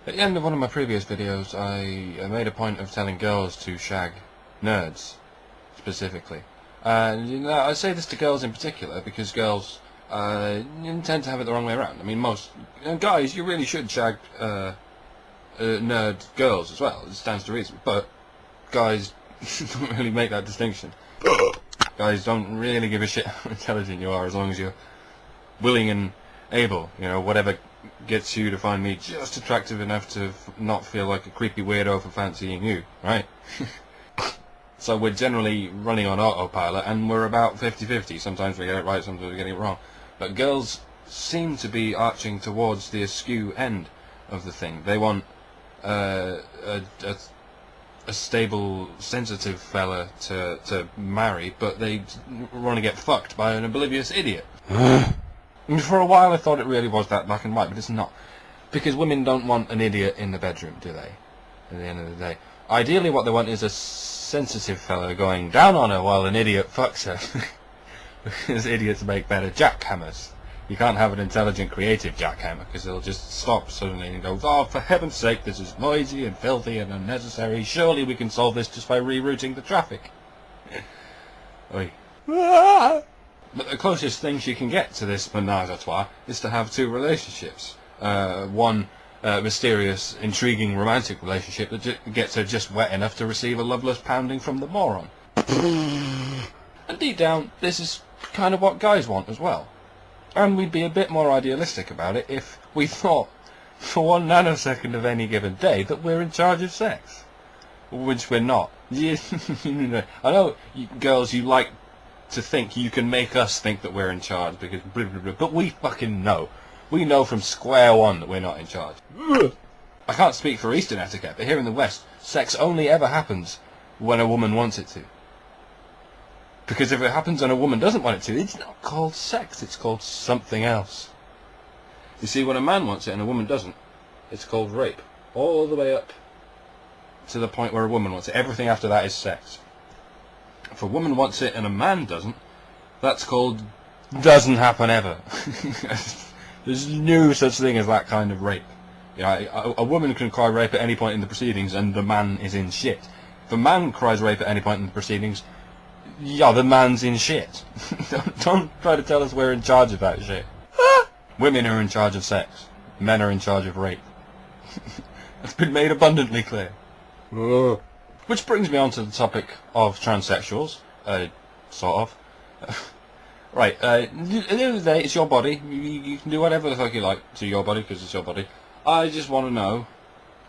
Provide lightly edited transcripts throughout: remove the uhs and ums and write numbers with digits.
At the end of one of my previous videos, I made a point of telling girls to shag nerds, specifically. And you know, I say this to girls in particular because girls tend to have it the wrong way around. I mean, most guys, you really should shag nerd girls as well. It stands to reason. But guys don't really make that distinction. Guys don't really give a shit how intelligent you are as long as you're willing and able. You know, whatever gets you to find me just attractive enough to not feel like a creepy weirdo for fancying you, right? So we're generally running on autopilot, and we're about 50-50. Sometimes we get it right, sometimes we get it wrong. But girls seem to be arching towards the askew end of the thing. They want a stable, sensitive fella to marry, but they want to get fucked by an oblivious idiot. And for a while I thought it really was that black and white, but it's not. Because women don't want an idiot in the bedroom, do they? At the end of the day. Ideally what they want is a sensitive fella going down on her while an idiot fucks her. Because idiots make better jackhammers. You can't have an intelligent, creative jackhammer, because it'll just stop suddenly and go, oh, for heaven's sake, this is noisy and filthy and unnecessary. Surely we can solve this just by rerouting the traffic. Oi. But the closest thing she can get to this menage a trois is to have two relationships. One mysterious, intriguing, romantic relationship that gets her just wet enough to receive a loveless pounding from the moron. And deep down, this is kind of what guys want as well. And we'd be a bit more idealistic about it if we thought, for 1 nanosecond of any given day, that we're in charge of sex. Which we're not. I know, girls, you like to think you can make us think that we're in charge, because blah, blah, blah, but we fucking know. We know from square one that we're not in charge. I can't speak for Eastern etiquette, but here in the West, sex only ever happens when a woman wants it to. Because if it happens and a woman doesn't want it to, it's not called sex, it's called something else. You see, when a man wants it and a woman doesn't, it's called rape. All the way up to the point where a woman wants it. Everything after that is sex. If a woman wants it and a man doesn't, that's called doesn't happen ever. There's no such thing as that kind of rape. You know, a woman can cry rape at any point in the proceedings and the man is in shit. If a man cries rape at any point in the proceedings, yeah, the man's in shit. Don't try to tell us we're in charge of that shit. Women are in charge of sex. Men are in charge of rape. That's been made abundantly clear. Which brings me on to the topic of transsexuals. Sort of. Right, at the end of the day, it's your body. You can do whatever the fuck you like to your body, because it's your body. I just want to know,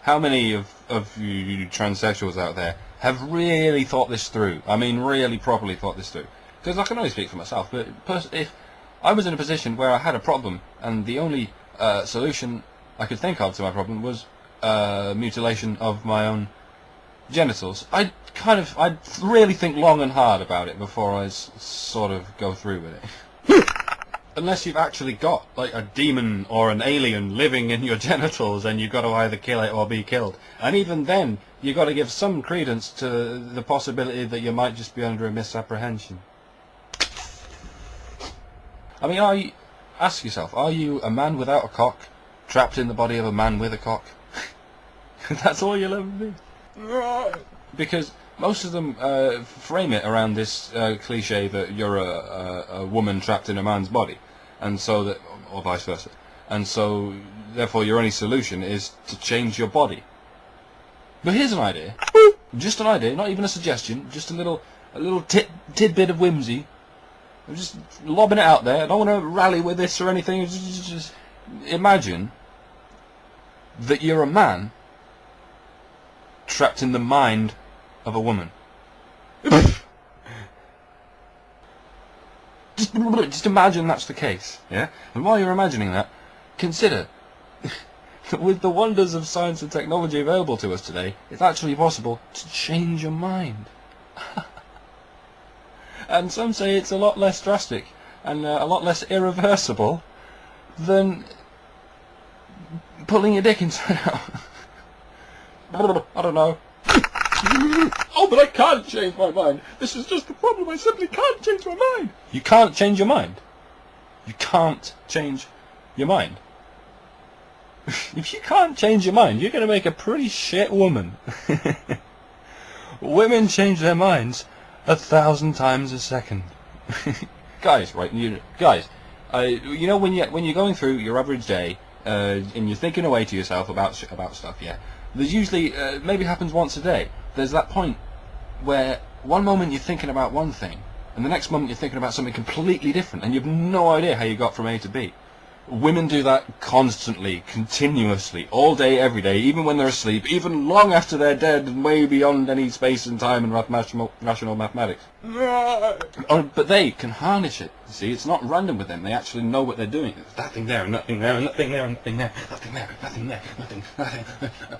how many of you transsexuals out there have really thought this through? I mean, really properly thought this through. Because I can only speak for myself, but if I was in a position where I had a problem, and the only solution I could think of to my problem was mutilation of my own genitals, I'd really think long and hard about it before I sort of go through with it. Unless you've actually got, like, a demon or an alien living in your genitals and you've got to either kill it or be killed. And even then, you've got to give some credence to the possibility that you might just be under a misapprehension. I mean, ask yourself, are you a man without a cock, trapped in the body of a man with a cock? That's all you'll ever be. Because most of them frame it around this cliche that you're a woman trapped in a man's body, and so that, or vice versa, and so therefore your only solution is to change your body. But here's an idea, just an idea, not even a suggestion, just a little tidbit of whimsy. I'm just lobbing it out there. I don't want to rally with this or anything. Just imagine that you're a man trapped in the mind of a woman. Just imagine that's the case, yeah? And while you're imagining that, consider that with the wonders of science and technology available to us today, it's actually possible to change your mind. And some say it's a lot less drastic and a lot less irreversible than pulling your dick inside out. I don't know. Oh, but I can't change my mind. This is just the problem. I simply can't change my mind. You can't change your mind? You can't change your mind? If you can't change your mind, you're going to make a pretty shit woman. Women change their minds 1,000 times a second. Guys, right? You know when you're going through your average day and you're thinking away to yourself about stuff, yeah. There's usually maybe happens once a day. There's that point where one moment you're thinking about one thing, and the next moment you're thinking about something completely different, and you've no idea how you got from A to B. Women do that constantly, continuously, all day, every day, even when they're asleep, even long after they're dead and way beyond any space and time and rational mathematics. But they can harness it. You see, it's not random with them. They actually know what they're doing. There's that thing there, and that thing there, and that thing there, and that thing there, that thing there, nothing there, nothing,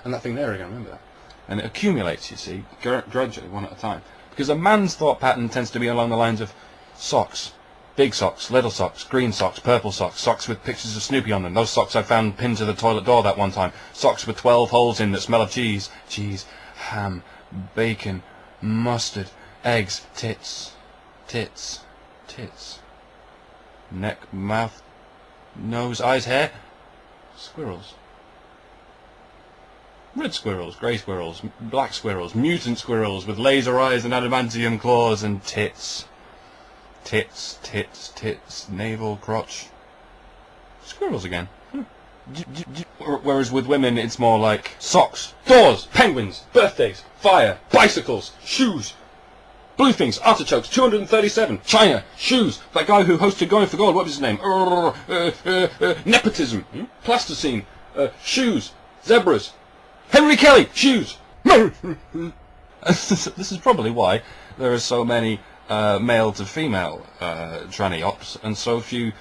and that thing there again. Remember that. And it accumulates, you see, gradually, one at a time. Because a man's thought pattern tends to be along the lines of socks. Big socks, little socks, green socks, purple socks, socks with pictures of Snoopy on them. Those socks I found pinned to the toilet door that one time. Socks with 12 holes in that smell of cheese. Cheese, ham, bacon, mustard, eggs, tits, tits, tits. Neck, mouth, nose, eyes, hair. Squirrels. Red squirrels, grey squirrels, black squirrels, mutant squirrels with laser eyes and adamantium claws, and tits. Tits, tits, tits, navel, crotch. Squirrels again. Whereas with women it's more like socks, doors, penguins, birthdays, fire, bicycles, shoes, blue things, artichokes, 237, China, shoes, that guy who hosted Going for Gold, what was his name? Nepotism, plasticine, shoes, zebras, Henry Kelly, shoes. This is probably why there are so many male to female tranny ops and so few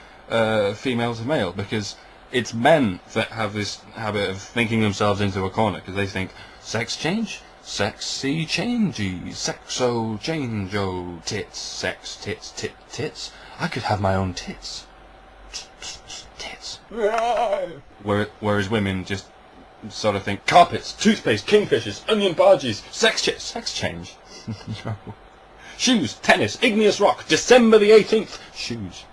female to male, because it's men that have this habit of thinking themselves into a corner, because they think sex change, sexy changey, sexo change-o, tits, sex, tits, tits. I could have my own tits. Tits. Whereas women just sort of think carpets, toothpaste, kingfishers, onion barges, sex change. No. Shoes, tennis, igneous rock, December the 18th. Shoes.